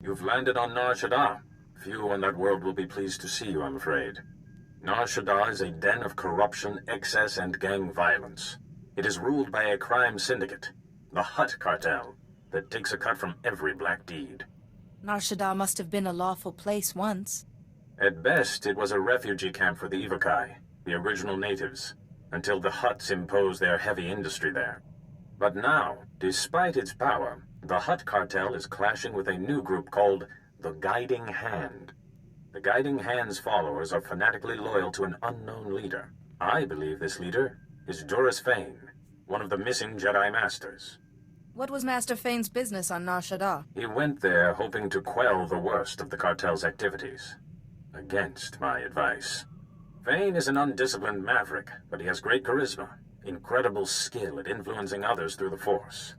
You've landed on Nar Shaddaa. Few in that world will be pleased to see you, I'm afraid. Nar Shaddaa is a den of corruption, excess, and gang violence. It is ruled by a crime syndicate, the Hutt cartel, that takes a cut from every black deed. Nar Shaddaa must have been a lawful place once. At best, it was a refugee camp for the Ivakai, the original natives, until the Hutts imposed their heavy industry there. But now, despite its power, the Hutt cartel is clashing with a new group called the Guiding Hand. The Guiding Hand's followers are fanatically loyal to an unknown leader. I believe this leader is Doris Fane, one of the missing Jedi Masters. What was Master Fane's business on Nar Shaddaa? He went there hoping to quell the worst of the cartel's activities, against my advice. Fane is an undisciplined maverick, but he has great charisma, incredible skill at influencing others through the Force.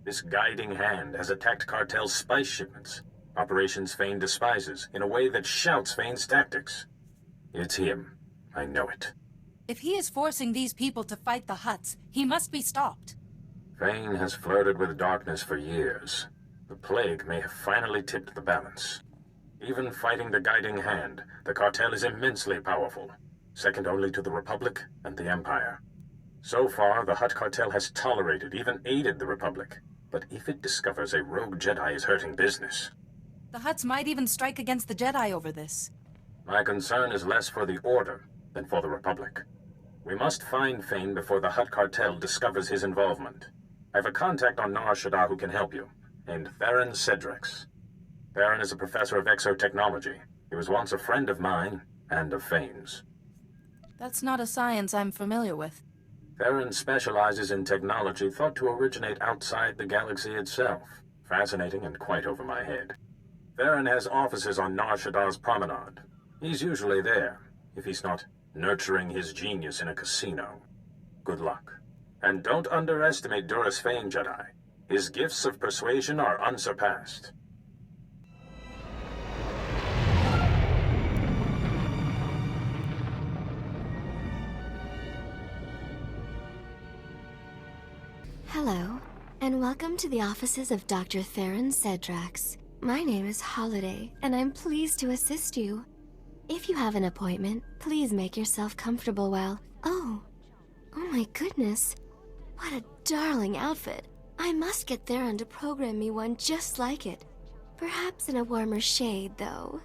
This Guiding Hand has attacked cartel's spice shipments, operations Fane despises, in a way that shouts Fane's tactics. It's him. I know it. If he is forcing these people to fight the Hutts, he must be stopped. Fane has flirted with darkness for years. The plague may have finally tipped the balance. Even fighting the Guiding Hand, the cartel is immensely powerful, second only to the Republic and the Empire. So far, the Hutt cartel has tolerated, even aided the Republic. But if it discovers a rogue Jedi is hurting business... The Hutts might even strike against the Jedi over this. My concern is less for the Order than for the Republic. We must find Fane before the Hutt cartel discovers his involvement. I have a contact on Nar Shaddaa who can help you, named Theron Cedrex. Theron is a professor of exotechnology. He was once a friend of mine and of Fane's. That's not a science I'm familiar with. Theron specializes in technology thought to originate outside the galaxy itself. Fascinating and quite over my head. Theron has offices on Nar Shaddaa's promenade. He's usually there, if he's not nurturing his genius in a casino. Good luck. And don't underestimate Doris Fane, Jedi. His gifts of persuasion are unsurpassed. Hello, and welcome to the offices of Dr. Theron Cedrex. My name is Holiday, and I'm pleased to assist you. If you have an appointment, please make yourself comfortable while... Oh my goodness. What a darling outfit. I must get Theron to program me one just like it. Perhaps in a warmer shade, though.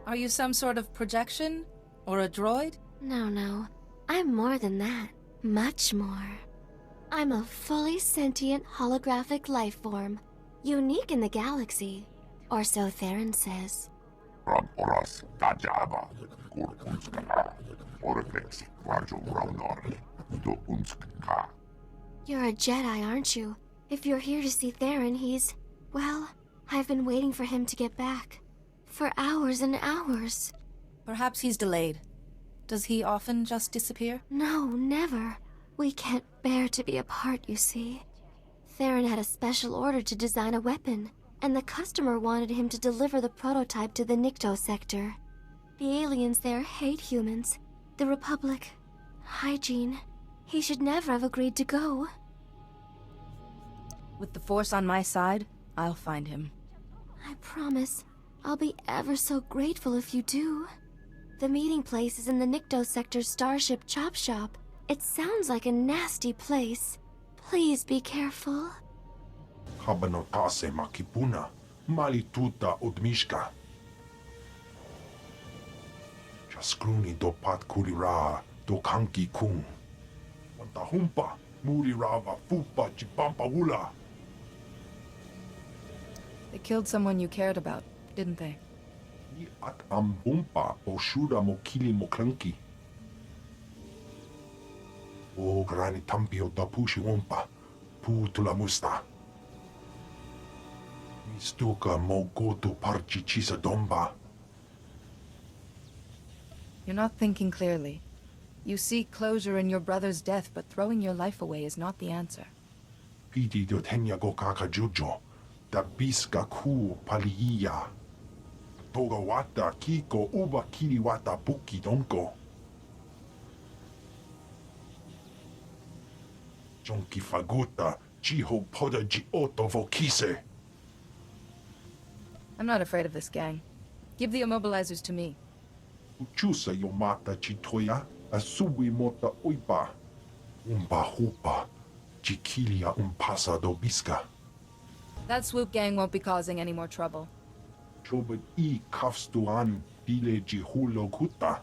Are you some sort of projection? Or a droid? No. I'm more than that. Much more. I'm a fully sentient holographic life form. Unique in the galaxy. Or so Theron says. You're a Jedi, aren't you? If you're here to see Theron, he's... Well, I've been waiting for him to get back. For hours and hours. Perhaps he's delayed. Does he often just disappear? No, never. We can't bear to be apart, you see. Theron had a special order to design a weapon, and the customer wanted him to deliver the prototype to the Nikto sector. The aliens there hate humans. The Republic. Hygiene. He should never have agreed to go. With the Force on my side, I'll find him. I promise. I'll be ever so grateful if you do. The meeting place is in the Nikto sector's Starship Chop Shop. It sounds like a nasty place. Please be careful. Habanotase makipuna, malituta odmishka. Jaskruni do pat kulira do kanki kung. Wantahumpa, murirava fupa chipampa wula. They killed someone you cared about, didn't they? Ni at ambumpa o shura mokili moklanki. O grani tampio da pushi wompa, pu tulamusta. Mistuka mo goto parchi chisa domba. You're not thinking clearly. You seek closure in your brother's death, but throwing your life away is not the answer. Piti do tenya go kaka jujo, da biska ku paliya. Toga wata kiko uba kiri wata puki donko. Jonki faguta, jiho poda ji oto vokise. I'm not afraid of this gang. Give the immobilizers to me. Uchusa yo mata chitoya, asubi mota uipa. Umba hupa, chikilia umpasa do biska. That swoop gang won't be causing any more trouble. Chobet I kafstuan dile jihulo kuta.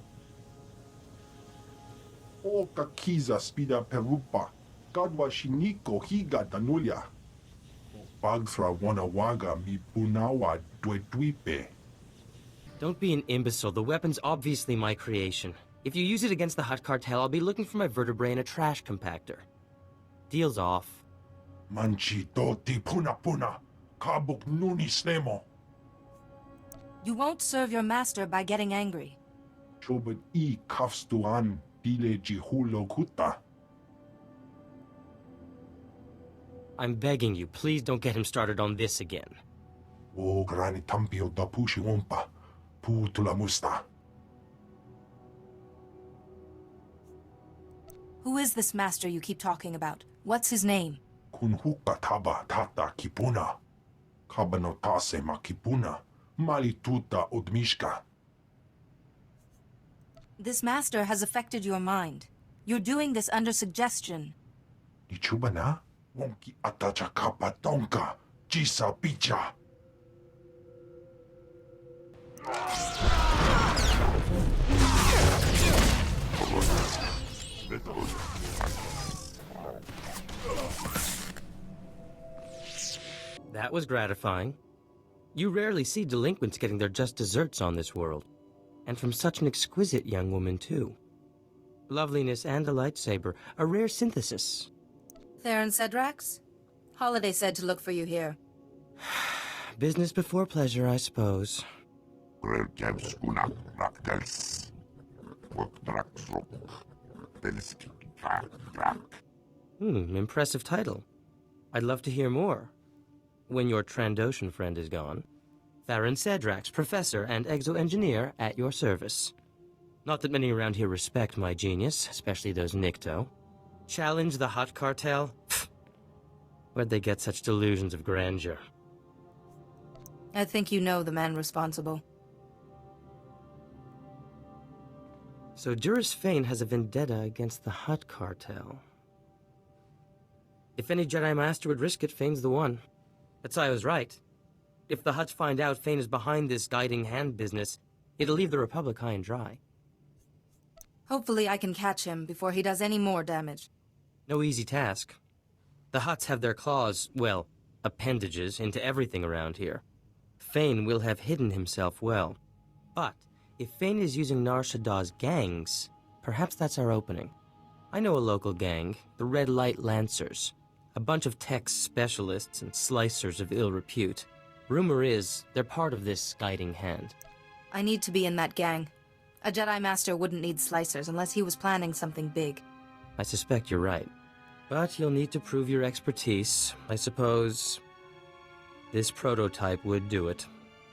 O kakiza spida perupa, gadwa shiniko higa danulia. Bagthra wanawaga mi bunawa dweduipe. Don't be an imbecile. The weapon's obviously my creation. If you use it against the Hut Cartel, I'll be looking for my vertebrae in a trash compactor. Deal's off. Manchi doti puna puna, kabuk nuni snemo. You won't serve your master by getting angry. Chobet I kafstuan dile jihulo kuta. I'm begging you, please don't get him started on this again. O grani tampio da pushi wompa, pu tula musta. Who is this master you keep talking about? What's his name? Kun huka taba tata kipuna. Kabano tase ma kipuna, mali tuta odmishka. This master has affected your mind. You're doing this under suggestion. Nichuba na? Wonki atacha kapa tonka, jisa picha. That was gratifying. You rarely see delinquents getting their just desserts on this world. And from such an exquisite young woman, too. Loveliness and a lightsaber, a rare synthesis. Theron Cedrax? Holiday said to look for you here. Business before pleasure, I suppose. Impressive title. I'd love to hear more. When your Trandoshan friend is gone. Theron Cedrax, professor and exo-engineer at your service. Not that many around here respect my genius, especially those Nikto. Challenge the Hut Cartel? Pfft. Where'd they get such delusions of grandeur? I think you know the man responsible. So Juris Fane has a vendetta against the Hut Cartel. If any Jedi Master would risk it, Fane's the one. That's why I was right. If the Hutts find out Fane is behind this guiding hand business, it'll leave the Republic high and dry. Hopefully I can catch him before he does any more damage. No easy task. The Hutts have their claws, well, appendages, into everything around here. Fane will have hidden himself well. But if Fane is using Nar Shaddah's gangs, perhaps that's our opening. I know a local gang, the Red Light Lancers. A bunch of tech specialists and slicers of ill repute. Rumor is, they're part of this guiding hand. I need to be in that gang. A Jedi Master wouldn't need slicers unless he was planning something big. I suspect you're right. But you'll need to prove your expertise. I suppose this prototype would do it,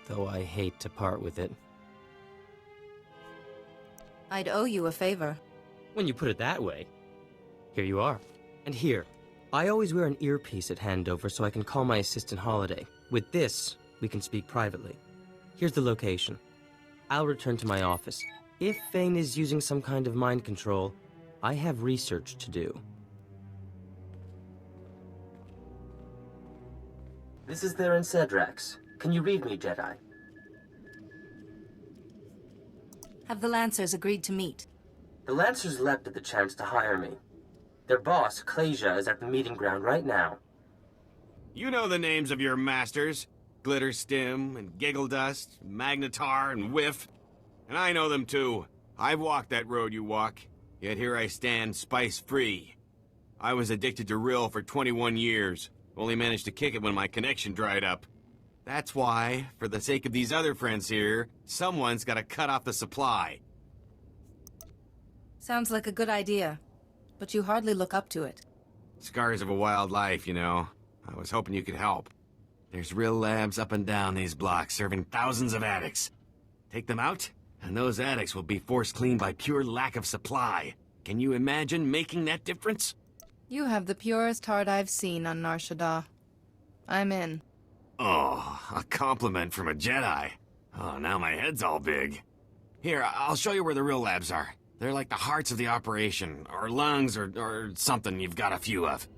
though I hate to part with it. I'd owe you a favor. When you put it that way. Here you are. And here. I always wear an earpiece at handover so I can call my assistant Holiday. With this, we can speak privately. Here's the location. I'll return to my office. If Fane is using some kind of mind control, I have research to do. This is Theron Cedrax. Can you read me, Jedi? Have the Lancers agreed to meet? The Lancers leapt at the chance to hire me. Their boss, Klasia, is at the meeting ground right now. You know the names of your masters. Glitter Stim, and Giggle Dust, Magnetar, and Whiff. And I know them too. I've walked that road you walk. Yet here I stand, spice-free. I was addicted to Rill for 21 years. Only managed to kick it when my connection dried up. That's why, for the sake of these other friends here, someone's gotta cut off the supply. Sounds like a good idea, but you hardly look up to it. Scars of a wild life, you know. I was hoping you could help. There's Rill labs up and down these blocks serving thousands of addicts. Take them out, and those addicts will be forced clean by pure lack of supply. Can you imagine making that difference? You have the purest heart I've seen on Nar Shaddaa. I'm in. Oh, a compliment from a Jedi. Oh, now my head's all big. Here, I'll show you where the real labs are. They're like the hearts of the operation, or lungs, or something you've got a few of.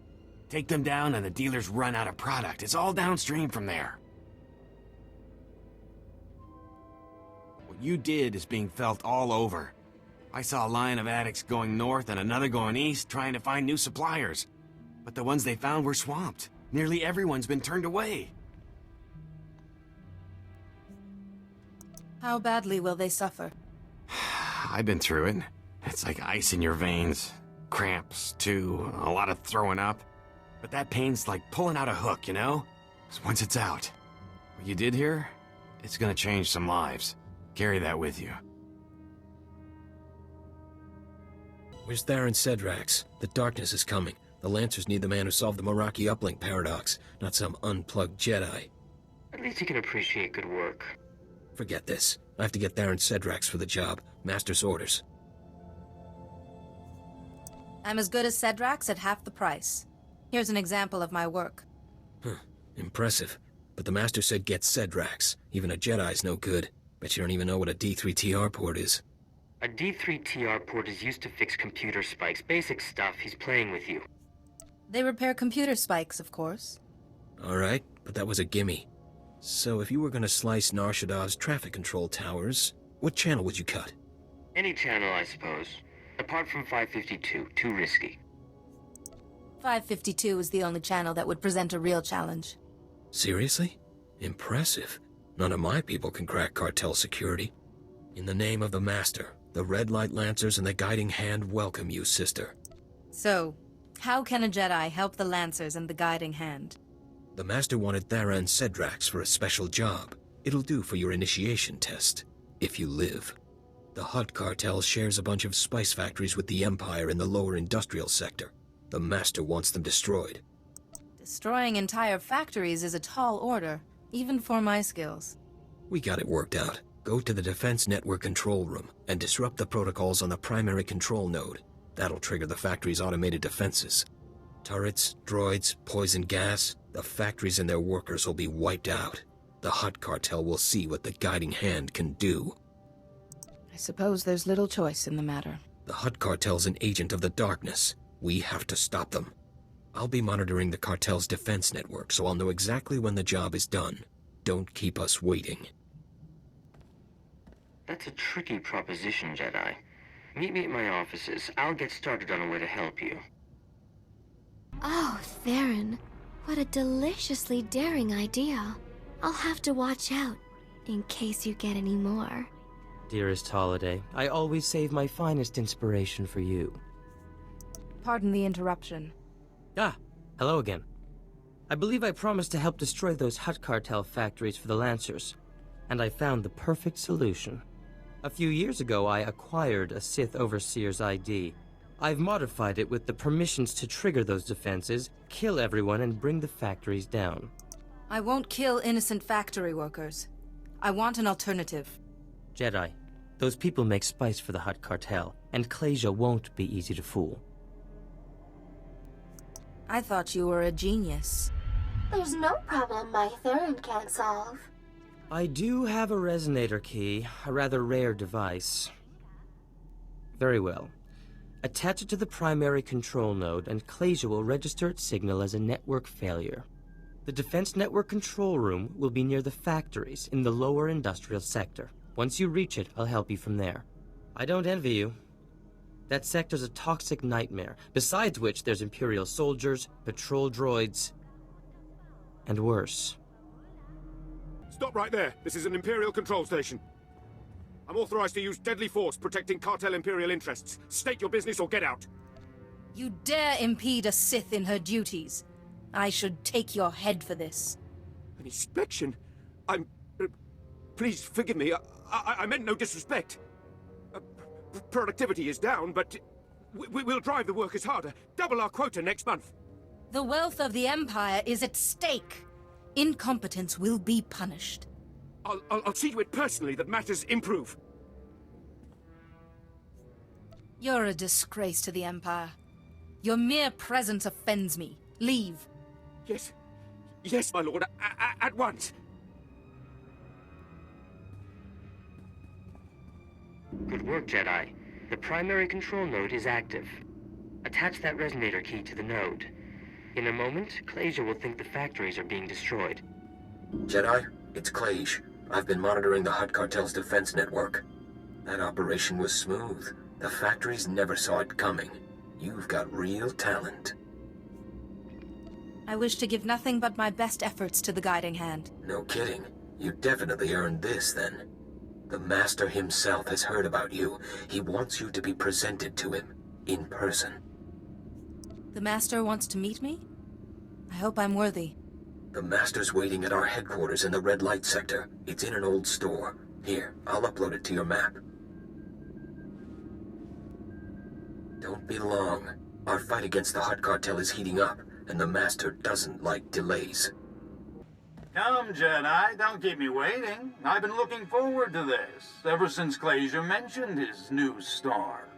Take them down and the dealers run out of product. It's all downstream from there. What you did is being felt all over. I saw a line of addicts going north and another going east, trying to find new suppliers. But the ones they found were swamped. Nearly everyone's been turned away. How badly will they suffer? I've been through it. It's like ice in your veins. Cramps, too. A lot of throwing up. But that pain's like pulling out a hook, you know? 'Cause once it's out, what you did here, it's gonna change some lives. Carry that with you. Where's Theron Cedrax? The darkness is coming. The Lancers need the man who solved the Meraki uplink paradox, not some unplugged Jedi. At least he can appreciate good work. Forget this. I have to get Theron Cedrax for the job. Master's orders. I'm as good as Cedrax at half the price. Here's an example of my work. Impressive. But the Master said get Cedrax. Even a Jedi's no good. Bet you don't even know what a D3TR port is. A D3TR port is used to fix computer spikes. Basic stuff. He's playing with you. They repair computer spikes, of course. Alright, but that was a gimme. So if you were gonna slice Nar Shaddad's traffic control towers, what channel would you cut? Any channel, I suppose. Apart from 552. Too risky. 552 is the only channel that would present a real challenge. Seriously? Impressive. None of my people can crack cartel security. In the name of the Master, the Red Light Lancers and the Guiding Hand welcome you, sister. So, how can a Jedi help the Lancers and the Guiding Hand? The Master wanted Theron Cedrax for a special job. It'll do for your initiation test, if you live. The Hutt cartel shares a bunch of spice factories with the Empire in the lower industrial sector. The Master wants them destroyed. Destroying entire factories is a tall order, even for my skills. We got it worked out. Go to the Defense Network control room and disrupt the protocols on the primary control node. That'll trigger the factory's automated defenses. Turrets, droids, poison gas, the factories and their workers will be wiped out. The Hutt cartel will see what the Guiding Hand can do. I suppose there's little choice in the matter. The Hutt cartel's an agent of the darkness. We have to stop them. I'll be monitoring the cartel's defense network, so I'll know exactly when the job is done. Don't keep us waiting. That's a tricky proposition, Jedi. Meet me at my offices. I'll get started on a way to help you. Oh, Theron. What a deliciously daring idea. I'll have to watch out, in case you get any more. Dearest Holiday, I always save my finest inspiration for you. Pardon the interruption. Ah, hello again. I believe I promised to help destroy those Hutt cartel factories for the Lancers, and I found the perfect solution. A few years ago, I acquired a Sith Overseer's ID. I've modified it with the permissions to trigger those defenses, kill everyone, and bring the factories down. I won't kill innocent factory workers. I want an alternative. Jedi, those people make spice for the Hutt cartel, and Klasia won't be easy to fool. I thought you were a genius. There's no problem my Theron can't solve. I do have a resonator key, a rather rare device. Very well. Attach it to the primary control node, and Klasia will register its signal as a network failure. The Defense Network control room will be near the factories in the lower industrial sector. Once you reach it, I'll help you from there. I don't envy you. That sector's a toxic nightmare, besides which there's Imperial soldiers, patrol droids, and worse. Stop right there. This is an Imperial control station. I'm authorized to use deadly force protecting cartel Imperial interests. State your business or get out. You dare impede a Sith in her duties. I should take your head for this. An inspection? Please forgive me. I meant no disrespect. Productivity is down, but we'll drive the workers harder. Double our quota next month. The wealth of the Empire is at stake. Incompetence will be punished. I'll see to it personally that matters improve. You're a disgrace to the Empire. Your mere presence offends me. Leave. Yes. Yes, my lord, at once. Good work, Jedi. The primary control node is active. Attach that resonator key to the node. In a moment, Clasia will think the factories are being destroyed. Jedi, it's Clage. I've been monitoring the Hutt Cartel's defense network. That operation was smooth. The factories never saw it coming. You've got real talent. I wish to give nothing but my best efforts to the guiding hand. No kidding. You definitely earned this, then. The Master himself has heard about you. He wants you to be presented to him, in person. The Master wants to meet me? I hope I'm worthy. The Master's waiting at our headquarters in the red light sector. It's in an old store. Here, I'll upload it to your map. Don't be long. Our fight against the Hutt Cartel is heating up, and the Master doesn't like delays. Come, Jedi, don't keep me waiting. I've been looking forward to this, ever since Clasia mentioned his new star.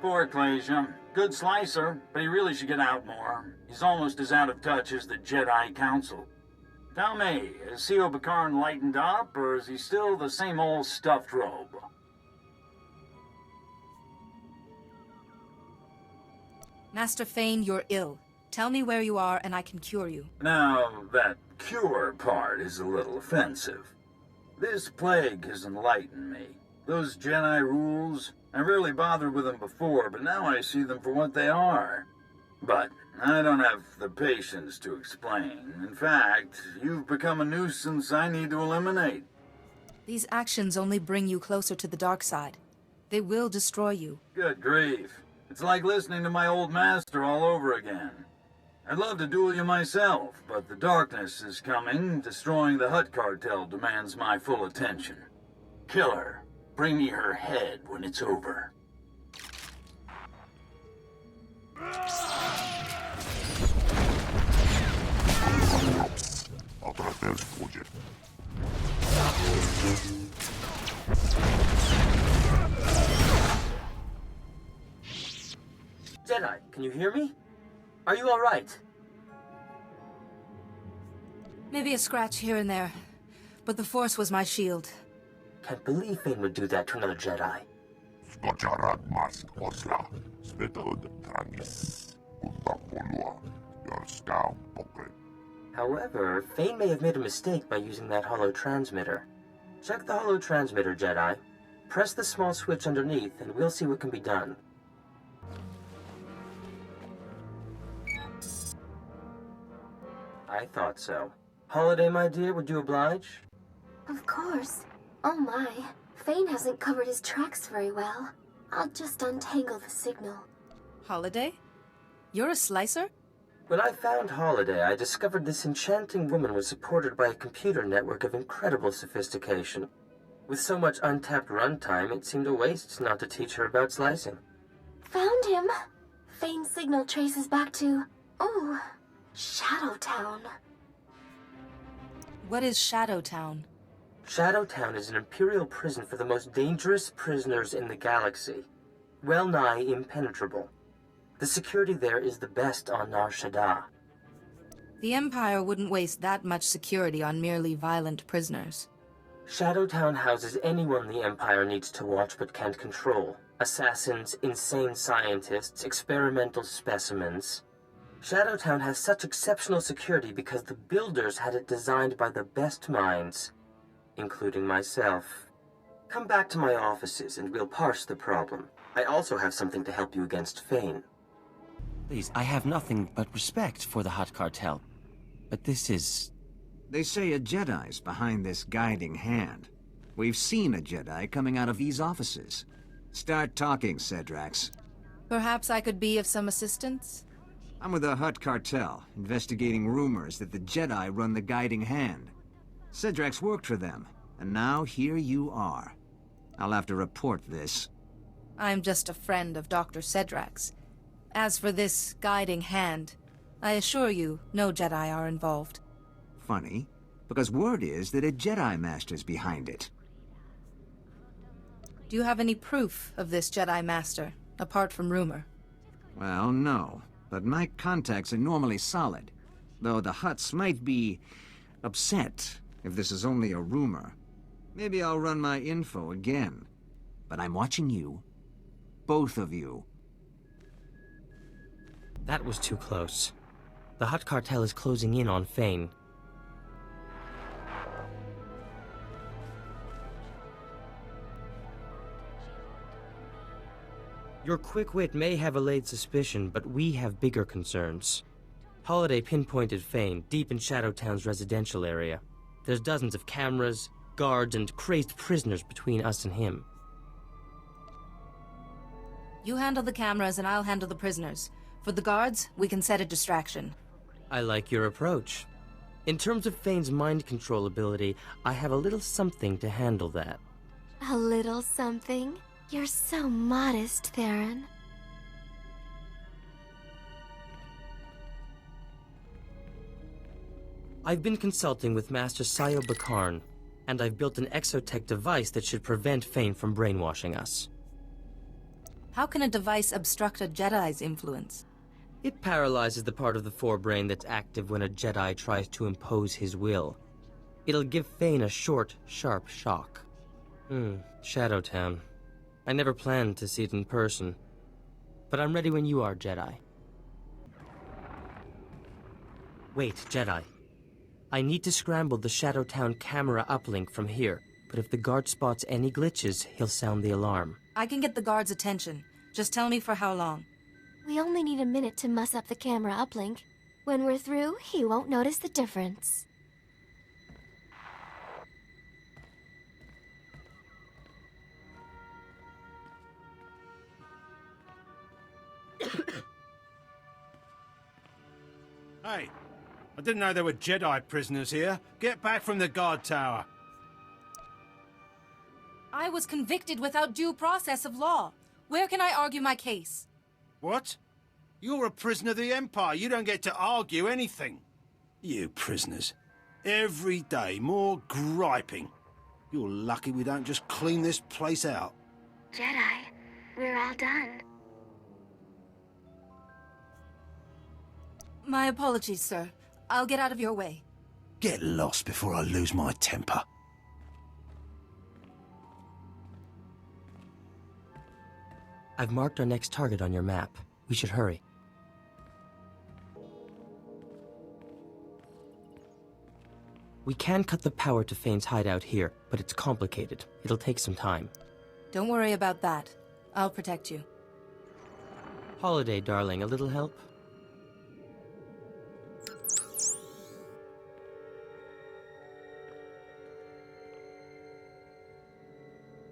Poor Clasia. Good slicer, but he really should get out more. He's almost as out of touch as the Jedi Council. Tell me, is C.O. Bakarn lightened up, or is he still the same old stuffed robe? Master Fane, you're ill. Tell me where you are, and I can cure you. Now, that cure part is a little offensive. This plague has enlightened me. Those Jedi rules, I rarely bothered with them before, but now I see them for what they are. But I don't have the patience to explain. In fact, you've become a nuisance I need to eliminate. These actions only bring you closer to the dark side. They will destroy you. Good grief. It's like listening to my old master all over again. I'd love to duel you myself, but the darkness is coming. Destroying the Hutt Cartel demands my full attention. Killer, bring me her head when it's over. Jedi, can you hear me? Are you all right? Maybe a scratch here and there, but the Force was my shield. Can't believe Fane would do that to another Jedi. However, Fane may have made a mistake by using that holo transmitter. Check the holo transmitter, Jedi. Press the small switch underneath, and we'll see what can be done. I thought so. Holiday, my dear, would you oblige? Of course. Oh my, Fane hasn't covered his tracks very well. I'll just untangle the signal. Holiday? You're a slicer? When I found Holiday, I discovered this enchanting woman was supported by a computer network of incredible sophistication. With so much untapped runtime, it seemed a waste not to teach her about slicing. Found him! Fane's signal traces back to... oh, Shadowtown. What is Shadowtown? Shadowtown is an imperial prison for the most dangerous prisoners in the galaxy. Well-nigh impenetrable. The security there is the best on Nar Shaddaa. The Empire wouldn't waste that much security on merely violent prisoners. Shadowtown houses anyone the Empire needs to watch but can't control. Assassins, insane scientists, experimental specimens. Shadowtown has such exceptional security because the builders had it designed by the best minds, including myself. Come back to my offices and we'll parse the problem. I also have something to help you against Fane. Please, I have nothing but respect for the Hutt Cartel. But this is... They say a Jedi's behind this guiding hand. We've seen a Jedi coming out of these offices. Start talking, Cedrax. Perhaps I could be of some assistance? I'm with the Hutt Cartel, investigating rumors that the Jedi run the guiding hand. Cedrax worked for them, and now here you are. I'll have to report this. I'm just a friend of Dr. Cedrax. As for this guiding hand, I assure you, no Jedi are involved. Funny, because word is that a Jedi Master's behind it. Do you have any proof of this Jedi Master, apart from rumor? Well, no, but my contacts are normally solid. Though the Hutts might be upset if this is only a rumor. Maybe I'll run my info again. But I'm watching you. Both of you. That was too close. The Hutt cartel is closing in on Fane. Your quick wit may have allayed suspicion, but we have bigger concerns. Holiday pinpointed Fane deep in Shadowtown's residential area. There's dozens of cameras, guards, and crazed prisoners between us and him. You handle the cameras and I'll handle the prisoners. For the guards, we can set a distraction. I like your approach. In terms of Fane's mind control ability, I have a little something to handle that. A little something? You're so modest, Theron. I've been consulting with Master Sayo Bakarn, and I've built an exotech device that should prevent Fane from brainwashing us. How can a device obstruct a Jedi's influence? It paralyzes the part of the forebrain that's active when a Jedi tries to impose his will. It'll give Fane a short, sharp shock. Shadowtown. I never planned to see it in person. But I'm ready when you are, Jedi. Wait, Jedi. I need to scramble the Shadowtown camera uplink from here, but if the guard spots any glitches, he'll sound the alarm. I can get the guard's attention. Just tell me for how long. We only need a minute to muss up the camera uplink. When we're through, he won't notice the difference. Hey, I didn't know there were Jedi prisoners here. Get back from the guard tower. I was convicted without due process of law. Where can I argue my case? What? You're a prisoner of the Empire. You don't get to argue anything. You prisoners. Every day, more griping. You're lucky we don't just clean this place out. Jedi, we're all done. My apologies, sir. I'll get out of your way. Get lost before I lose my temper. I've marked our next target on your map. We should hurry. We can cut the power to Fane's hideout here, but it's complicated. It'll take some time. Don't worry about that. I'll protect you. Holiday, darling, a little help?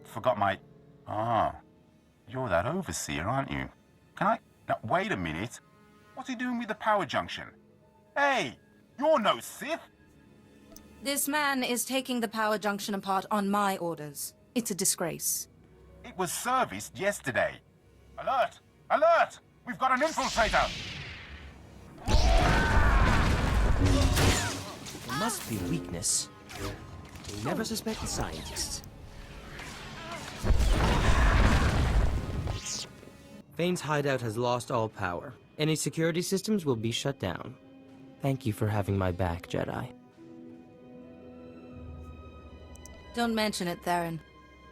Forgot my... Ah, you're that overseer, aren't you? Can I... Now, wait a minute. What's he doing with the power junction? Hey, you're no Sith! This man is taking the power junction apart on my orders. It's a disgrace. It was serviced yesterday. Alert! Alert! We've got an infiltrator! There must be weakness. We never suspect the scientists. Fane's hideout has lost all power. Any security systems will be shut down. Thank you for having my back, Jedi. Don't mention it, Theron.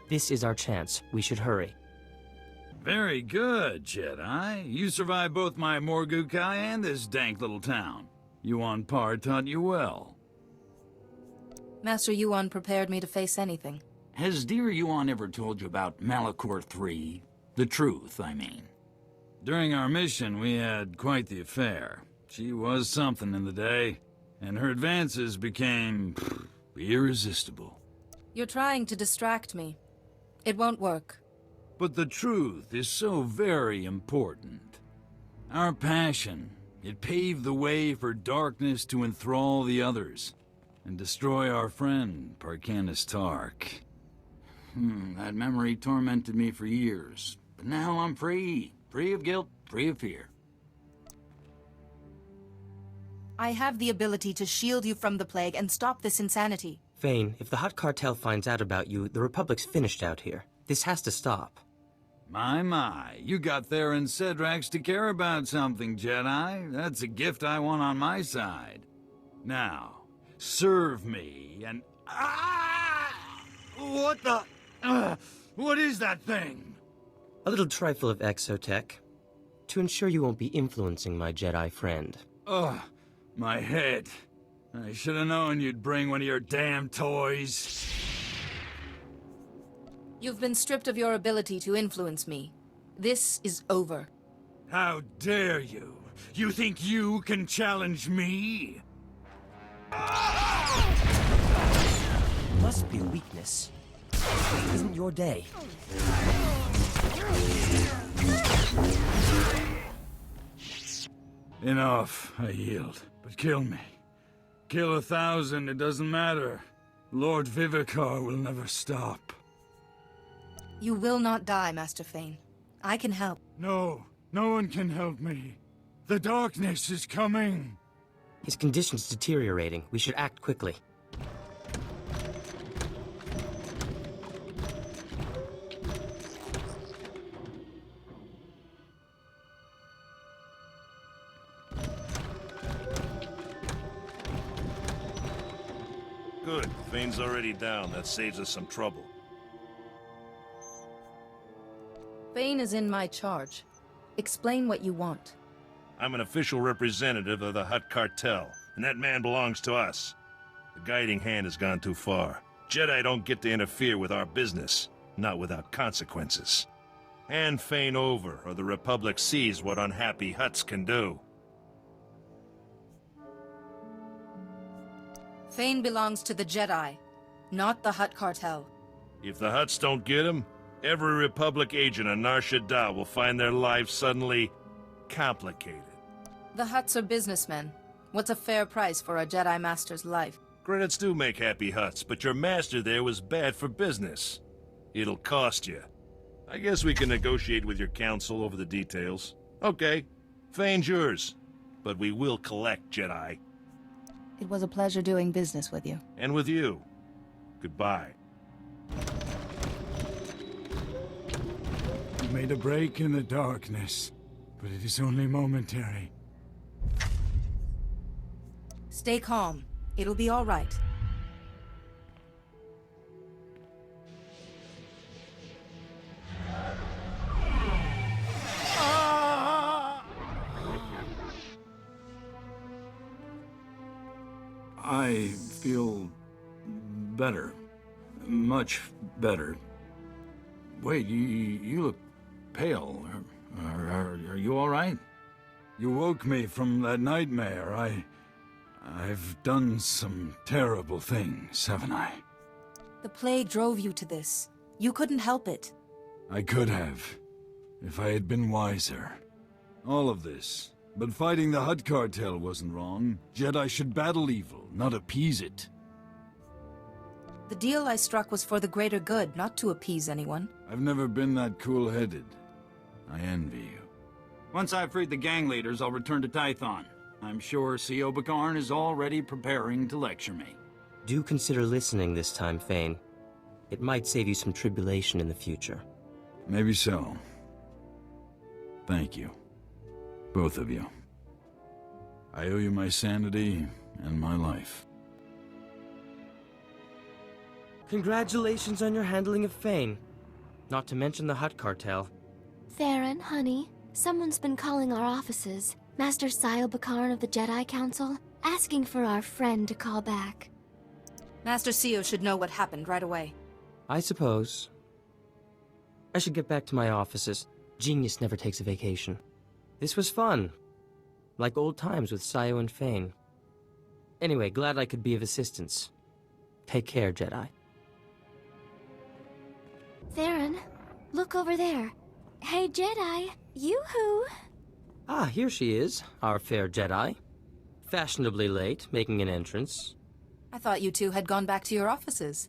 This is our chance. We should hurry. Very good, Jedi. You survived both my Morgukai and this dank little town. Yuan Par taught you well. Master Yuan prepared me to face anything. Has dear Yuan ever told you about Malachor III? The truth, I mean. During our mission, we had quite the affair. She was something in the day, and her advances became irresistible. You're trying to distract me. It won't work. But the truth is so very important. Our passion, it paved the way for darkness to enthrall the others, and destroy our friend, Parkanis Tark. That memory tormented me for years, but now I'm free. Free of guilt, free of fear. I have the ability to shield you from the plague and stop this insanity. Fane, if the Hutt cartel finds out about you, the Republic's finished out here. This has to stop. My, you got Theron Cedrax to care about something, Jedi. That's a gift I want on my side. Now, serve me and... Ah! What the... what is that thing? A little trifle of exotech, to ensure you won't be influencing my Jedi friend. Ugh, my head. I should have known you'd bring one of your damn toys. You've been stripped of your ability to influence me. This is over. How dare you? You think you can challenge me? Must be a weakness. It isn't your day. Enough, I yield. But kill me. Kill 1,000, it doesn't matter. Lord Vivicar will never stop. You will not die, Master Fane. I can help. No, no one can help me. The darkness is coming. His condition's deteriorating. We should act quickly. Good. Fane's already down. That saves us some trouble. Fane is in my charge. Explain what you want. I'm an official representative of the Hutt Cartel, and that man belongs to us. The guiding hand has gone too far. Jedi don't get to interfere with our business, not without consequences. Hand Fane over, or the Republic sees what unhappy Hutts can do. Fane belongs to the Jedi, not the Hutt Cartel. If the Hutts don't get him, every Republic agent on Nar Shaddaa will find their lives suddenly complicated. The Hutts are businessmen. What's a fair price for a Jedi Master's life? Credits do make happy Hutts, but your master there was bad for business. It'll cost you. I guess we can negotiate with your council over the details. Okay, Fane's yours, but we will collect, Jedi. It was a pleasure doing business with you. And with you. Goodbye. You made a break in the darkness, but it is only momentary. Stay calm. It'll be all right. I feel better. Much better. Wait, you look pale. Are you all right? You woke me from that nightmare. I've done some terrible things, haven't I? The plague drove you to this. You couldn't help it. I could have, if I had been wiser. All of this. But fighting the Hutt Cartel wasn't wrong. Jedi should battle evil, not appease it. The deal I struck was for the greater good, not to appease anyone. I've never been that cool-headed. I envy you. Once I've freed the gang leaders, I'll return to Tython. I'm sure C.O. Bakarn is already preparing to lecture me. Do consider listening this time, Fane. It might save you some tribulation in the future. Maybe so. Thank you. Both of you. I owe you my sanity and my life. Congratulations on your handling of Fane. Not to mention the Hutt Cartel. Theron, honey, someone's been calling our offices. Master C.O. Bakarn of the Jedi Council, asking for our friend to call back. Master C.O. should know what happened right away. I suppose. I should get back to my offices. Genius never takes a vacation. This was fun. Like old times with C.O. and Fane. Anyway, glad I could be of assistance. Take care, Jedi. Theron, look over there. Hey, Jedi, yoo-hoo! Ah, here she is, our fair Jedi. Fashionably late, making an entrance. I thought you two had gone back to your offices.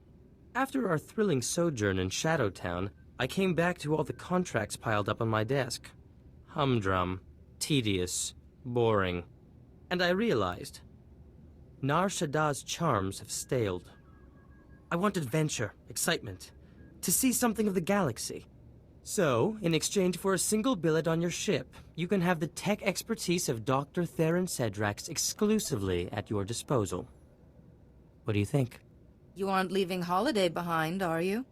After our thrilling sojourn in Shadowtown, I came back to all the contracts piled up on my desk. Humdrum, tedious, boring. And I realized, Nar Shaddaa's charms have staled. I want adventure, excitement, to see something of the galaxy. So, in exchange for a single billet on your ship, you can have the tech expertise of Dr. Theron Cedrax exclusively at your disposal. What do you think? You aren't leaving Holiday behind, are you?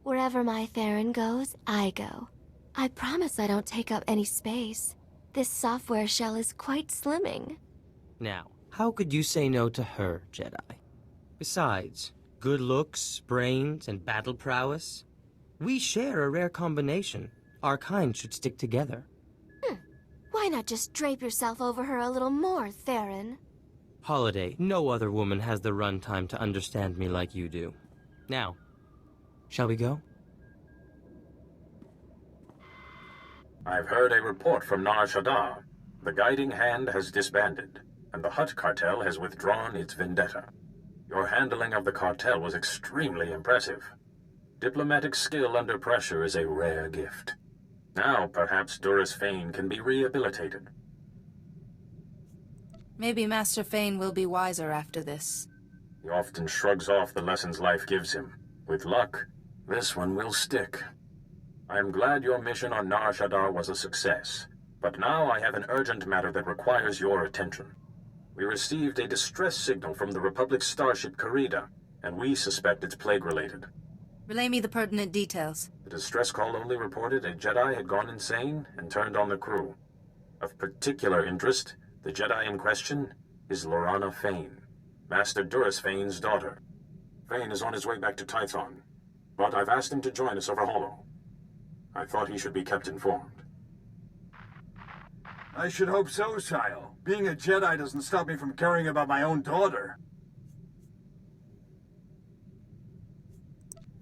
Wherever my Theron goes, I go. I promise I don't take up any space. This software shell is quite slimming. Now, how could you say no to her, Jedi? Besides, good looks, brains, and battle prowess? We share a rare combination. Our kind should stick together. Why not just drape yourself over her a little more, Theron? Holiday, no other woman has the runtime to understand me like you do. Now, shall we go? I've heard a report from Nar Shaddaa. The Guiding Hand has disbanded, and the Hutt cartel has withdrawn its vendetta. Your handling of the cartel was extremely impressive. Diplomatic skill under pressure is a rare gift. Now, perhaps Duras Fane can be rehabilitated. Maybe Master Fane will be wiser after this. He often shrugs off the lessons life gives him. With luck, this one will stick. I am glad your mission on Nar Shaddaa was a success, but now I have an urgent matter that requires your attention. We received a distress signal from the Republic starship Karida, and we suspect it's plague-related. Relay me the pertinent details. The distress call only reported a Jedi had gone insane and turned on the crew. Of particular interest, the Jedi in question is Lorana Fane, Master Duras Fane's daughter. Fane is on his way back to Tython, but I've asked him to join us over Holo. I thought he should be kept informed. I should hope so, Sile. Being a Jedi doesn't stop me from caring about my own daughter.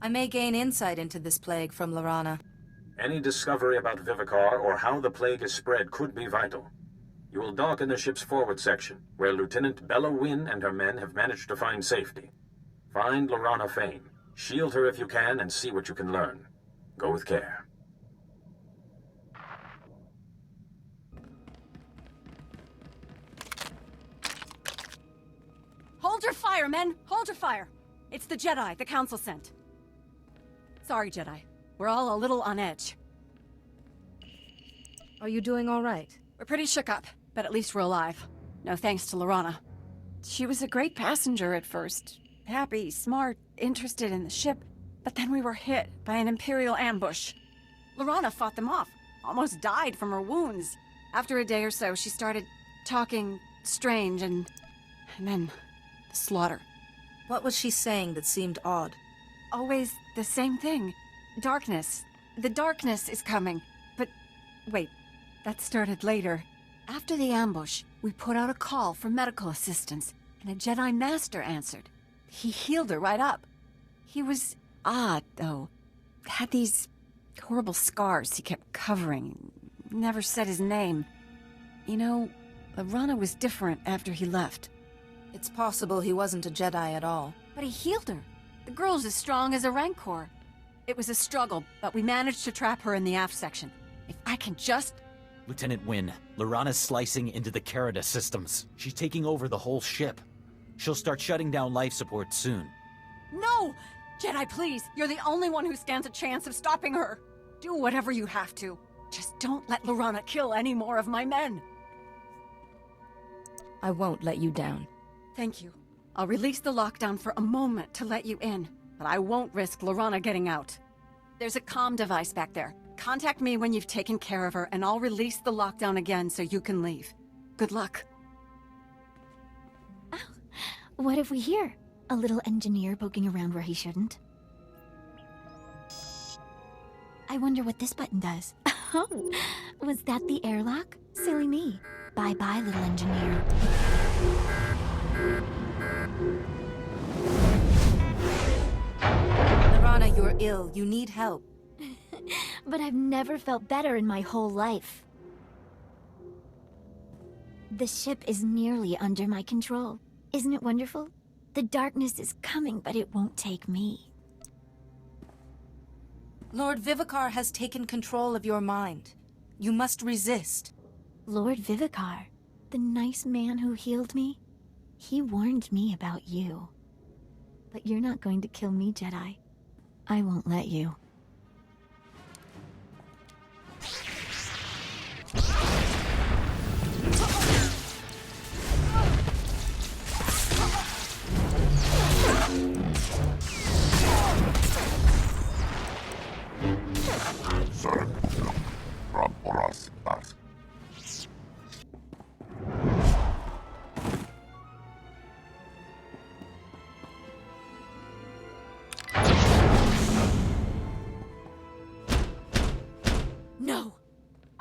I may gain insight into this plague from Lorana. Any discovery about Vivicar or how the plague is spread could be vital. You will dock in the ship's forward section, where Lieutenant Bella Wynn and her men have managed to find safety. Find Lorana Fane, shield her if you can, and see what you can learn. Go with care. Hold your fire, men! Hold your fire! It's the Jedi the Council sent. Sorry, Jedi. We're all a little on edge. Are you doing all right? We're pretty shook up, but at least we're alive. No thanks to Lorana. She was a great passenger at first. Happy, smart, interested in the ship. But then we were hit by an Imperial ambush. Lorana fought them off. Almost died from her wounds. After a day or so, she started talking strange and then the slaughter. What was she saying that seemed odd? Always the same thing. Darkness. The darkness is coming. But wait, that started later. After the ambush, we put out a call for medical assistance, and a Jedi Master answered. He healed her right up. He was odd, though. Had these horrible scars he kept covering. Never said his name. You know, Lorana was different after he left. It's possible he wasn't a Jedi at all. But he healed her. The girl's as strong as a Rancor. It was a struggle, but we managed to trap her in the aft section. If I can just... Lieutenant Wynn, Lorana's slicing into the Carida systems. She's taking over the whole ship. She'll start shutting down life support soon. No! Jedi, please! You're the only one who stands a chance of stopping her! Do whatever you have to. Just don't let Lorana kill any more of my men! I won't let you down. Thank you. I'll release the lockdown for a moment to let you in, but I won't risk Lorana getting out. There's a comm device back there. Contact me when you've taken care of her, and I'll release the lockdown again so you can leave. Good luck. Oh, what have we here? A little engineer poking around where he shouldn't. I wonder what this button does. Oh, was that the airlock? Silly me. Bye-bye, little engineer. Lorana, you're ill. You need help. But I've never felt better in my whole life. The ship is nearly under my control. Isn't it wonderful? The darkness is coming, but it won't take me. Lord Vivicar has taken control of your mind. You must resist. Lord Vivicar, the nice man who healed me, he warned me about you. But you're not going to kill me, Jedi. I won't let you.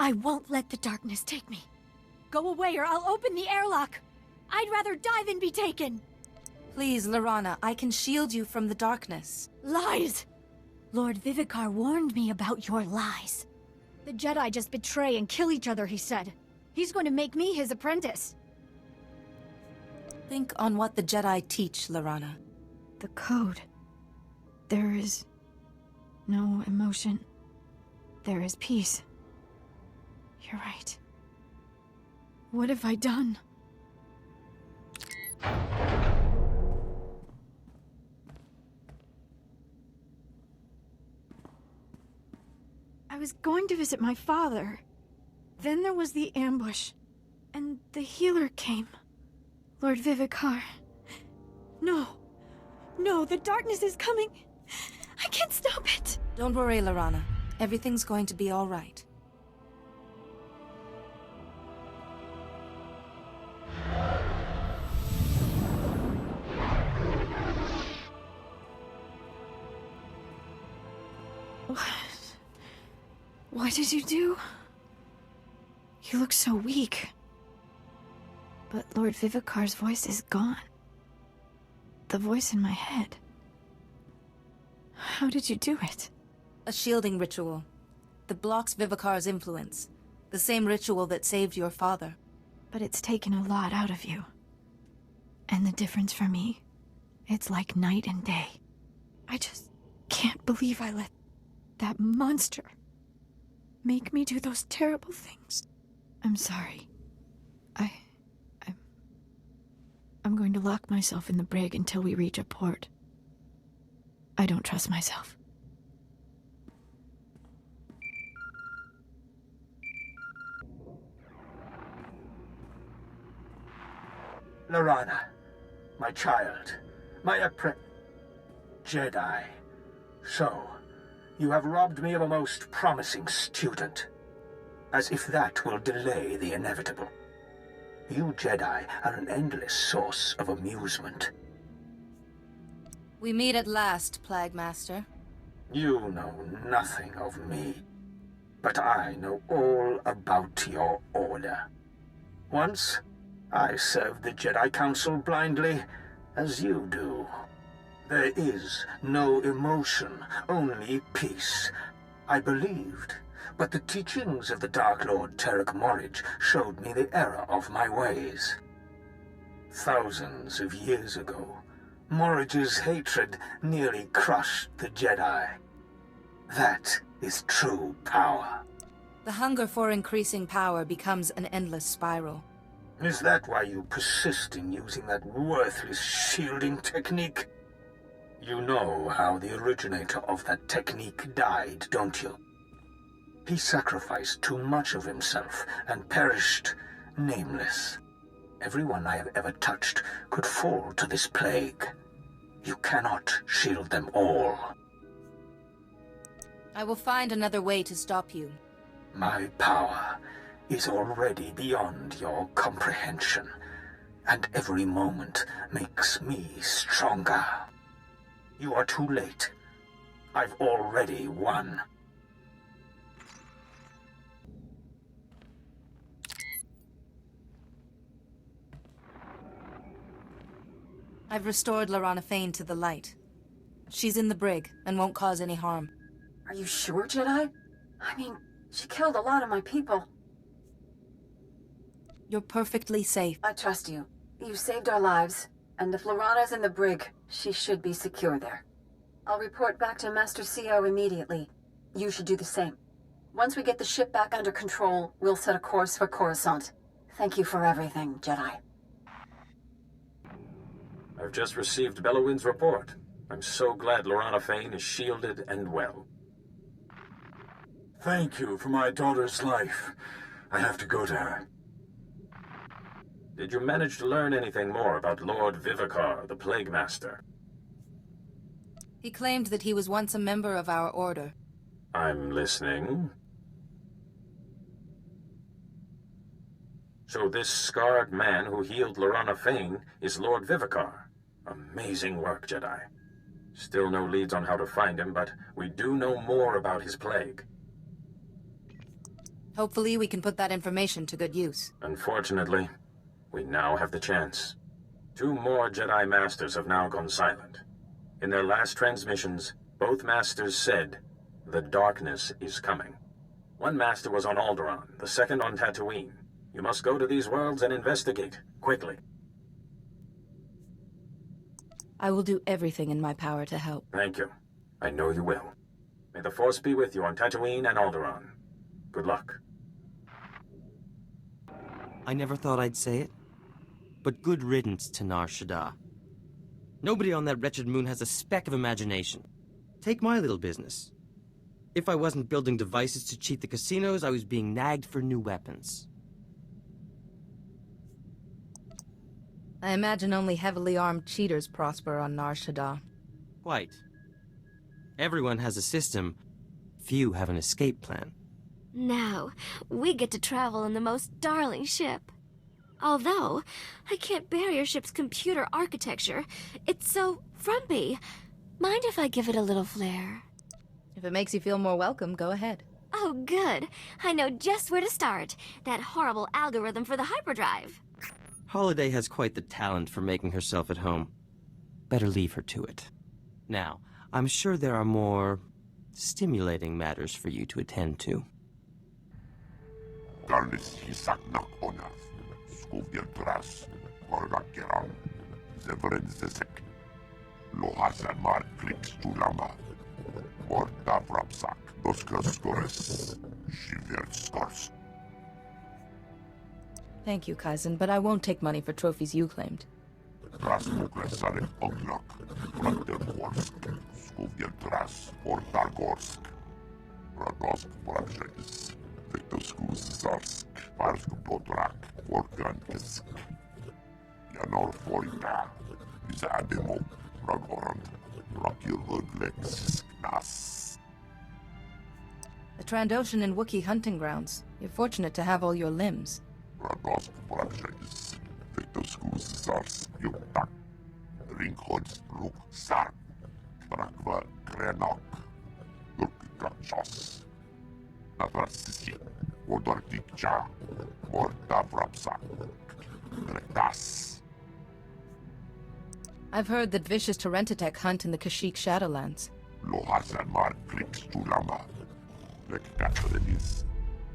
I won't let the darkness take me. Go away or I'll open the airlock. I'd rather die than be taken. Please, Lorana, I can shield you from the darkness. Lies! Lord Vivicar warned me about your lies. The Jedi just betray and kill each other, he said. He's going to make me his apprentice. Think on what the Jedi teach, Lorana. The code. There is no emotion. There is peace. You're right. What have I done? I was going to visit my father. Then there was the ambush. And the healer came. Lord Vivicar. No. No, the darkness is coming. I can't stop it. Don't worry, Lorana. Everything's going to be all right. What did you do? You look so weak. But Lord Vivicar's voice is gone. The voice in my head. How did you do it? A shielding ritual. That blocks Vivicar's influence. The same ritual that saved your father. But it's taken a lot out of you. And the difference for me, it's like night and day. I just can't believe I let that monster make me do those terrible things. I'm sorry. I'm going to lock myself in the brig until we reach a port. I don't trust myself. Lorana, my child, my Jedi. So, you have robbed me of a most promising student. As if that will delay the inevitable. You Jedi are an endless source of amusement. We meet at last, Plaguemaster. You know nothing of me. But I know all about your order. Once, I served the Jedi Council blindly, as you do. There is no emotion, only peace. I believed, but the teachings of the Dark Lord Terek Morridge showed me the error of my ways. Thousands of years ago, Morridge's hatred nearly crushed the Jedi. That is true power. The hunger for increasing power becomes an endless spiral. Is that why you persist in using that worthless shielding technique? You know how the originator of that technique died, don't you? He sacrificed too much of himself and perished nameless. Everyone I have ever touched could fall to this plague. You cannot shield them all. I will find another way to stop you. My power is already beyond your comprehension, and every moment makes me stronger. You are too late. I've already won. I've restored Lorana Fane to the light. She's in the brig and won't cause any harm. Are you sure, Jedi? I mean, she killed a lot of my people. You're perfectly safe. I trust you. You saved our lives, and if Lorana's in the brig, she should be secure there. I'll report back to Master CO immediately. You should do the same. Once we get the ship back under control, we'll set a course for Coruscant. Thank you for everything, Jedi. I've just received Bellowind's report. I'm so glad Lorana Fane is shielded and well. Thank you for my daughter's life. I have to go to her. Did you manage to learn anything more about Lord Vivicar, the Plaguemaster? He claimed that he was once a member of our order. I'm listening. So this scarred man who healed Lorana Fane is Lord Vivicar. Amazing work, Jedi. Still no leads on how to find him, but we do know more about his plague. Hopefully we can put that information to good use. Unfortunately, we now have the chance. 2 more Jedi Masters have now gone silent. In their last transmissions, both Masters said, "The darkness is coming." One Master was on Alderaan, the second on Tatooine. You must go to these worlds and investigate, quickly. I will do everything in my power to help. Thank you. I know you will. May the Force be with you on Tatooine and Alderaan. Good luck. I never thought I'd say it, but good riddance to Nar Shaddaa. Nobody on that wretched moon has a speck of imagination. Take my little business. If I wasn't building devices to cheat the casinos, I was being nagged for new weapons. I imagine only heavily armed cheaters prosper on Nar Shaddaa. Quite. Everyone has a system. Few have an escape plan. Now, we get to travel in the most darling ship. Although, I can't bear your ship's computer architecture. It's so frumpy. Mind if I give it a little flair? If it makes you feel more welcome, go ahead. Oh, good. I know just where to start. That horrible algorithm for the hyperdrive. Holiday has quite the talent for making herself at home. Better leave her to it. Now, I'm sure there are more stimulating matters for you to attend to. Garnis hisaknak onas, skuvjeltras, korgakeram, zevrenzesek, lohasan mar kliks tulama, morta vrapsak, doskaskores, shiverskors. Thank you, Kaizen, but I won't take money for trophies you claimed. Rasmuklesare ognok, Brandenborsk, skuvjeltras, ortargorsk, radosk vrapšenis. Vetoskusarsk, Varsk Potrak, Vorkankesk, Janor Forika, Izademo, Ragorand, Rakilhudlex, Nas. The Trandoshan and Wookiee hunting grounds. You're fortunate to have all your limbs. Radosk Vrapšenis, Vetoskusarsk, Yuktak, Ringhods, Ruk, Sark, Trakva, Krenok, Lurkikachos. Navrasisi, Vodortikcha, Morta Vrapsak, Retas. I've heard that vicious Terentatek hunt in the Kashyyyk Shadowlands. Lohasan mar kliks tulama, Lek Katrenis,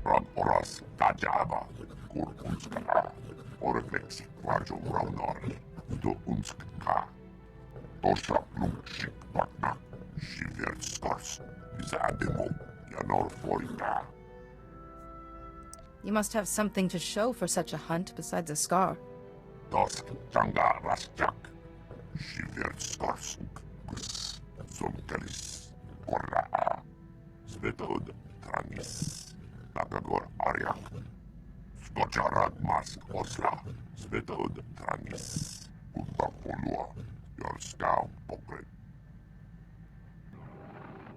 Ran Oras Tajaba, Kur Unskala, Oreflexi Kvarjo Raunor, Do Unskka, Tosha Plumshik Vakna, Shiver Skors, Izademo. You must have something to show for such a hunt besides a scar. Dosk Tanga Rasjak, Shiverskorsuk, Sonkalis, Korra, Svetod Tranis, Nagagor Aryak, Skocharad Mask Osla, Svetod Tranis, Utapolua, Yorskau Pokret.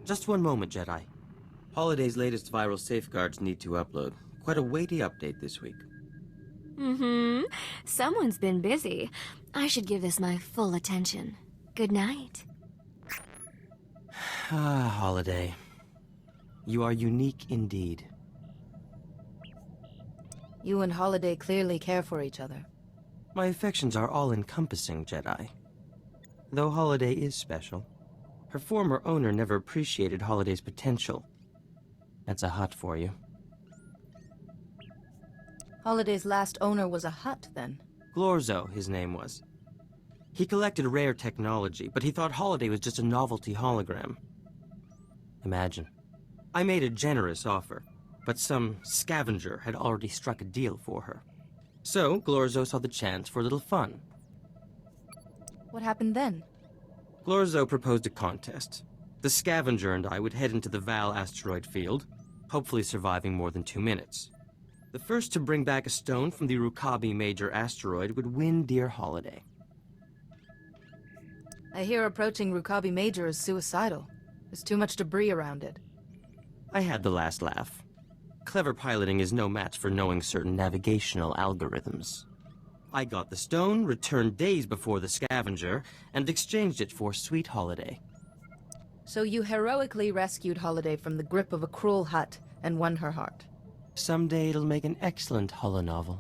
Just one moment, Jedi. Holiday's latest viral safeguards need to upload. Quite a weighty update this week. Someone's been busy. I should give this my full attention. Good night. Ah, Holiday. You are unique indeed. You and Holiday clearly care for each other. My affections are all-encompassing, Jedi. Though Holiday is special, her former owner never appreciated Holiday's potential. That's a Hutt for you. Holiday's last owner was a Hutt, then? Glorzo, his name was. He collected rare technology, but he thought Holiday was just a novelty hologram. Imagine. I made a generous offer, but some scavenger had already struck a deal for her. So, Glorzo saw the chance for a little fun. What happened then? Glorzo proposed a contest. The scavenger and I would head into the Val asteroid field, hopefully surviving more than 2 minutes. The first to bring back a stone from the Rukabi Major asteroid would win dear Holiday. I hear approaching Rukabi Major is suicidal. There's too much debris around it. I had the last laugh. Clever piloting is no match for knowing certain navigational algorithms. I got the stone, returned days before the scavenger, and exchanged it for sweet Holiday. So you heroically rescued Holiday from the grip of a cruel Hutt and won her heart. Someday it'll make an excellent holonovel.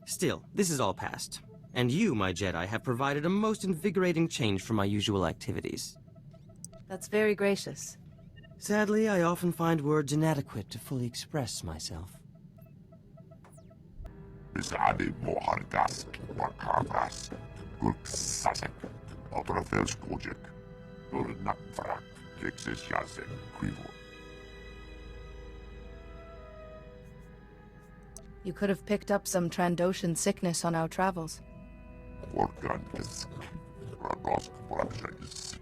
Still, this is all past. And you, my Jedi, have provided a most invigorating change from my usual activities. That's very gracious. Sadly, I often find words inadequate to fully express myself. Bisade mohargas, wakagas, gurksasek, otrafelskodjek, dornakvrak, texesjasek, quivo. You could have picked up some Trandoshan sickness on our travels. Organkisk, radosk prakshakis,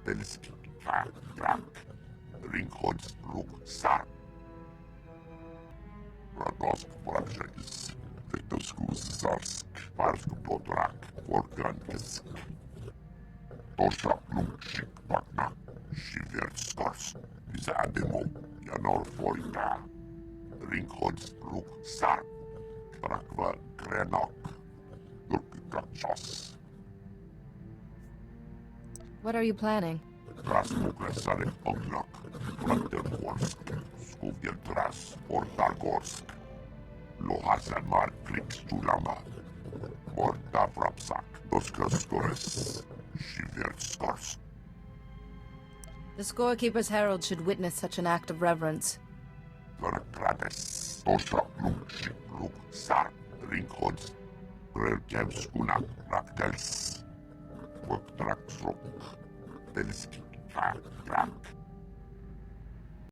belski, drak, ringhods, ruk, sar. Radosk prakshakis, Vitoskus zarsk, parsk podrak, organkisk. Tosha plumchik pakna, shiverskars, bizademo, janor forika. Ringhods, ruk, sar, trakva, grenok. What are you planning? Rasmukresare Ognak, Brandenhorsk, Skuvjeltras, Ortargorsk, Lohasamar Krikstulama, Morta Vrapsak, Oskaskores, Shiverskars. The Scorekeeper's Herald should witness such an act of reverence. Verkrades, Tosha Lumshik, Ruk, Sar, Ringhods, Grelkevskunak, Raktels, Vortraksrok, Belski, Drak.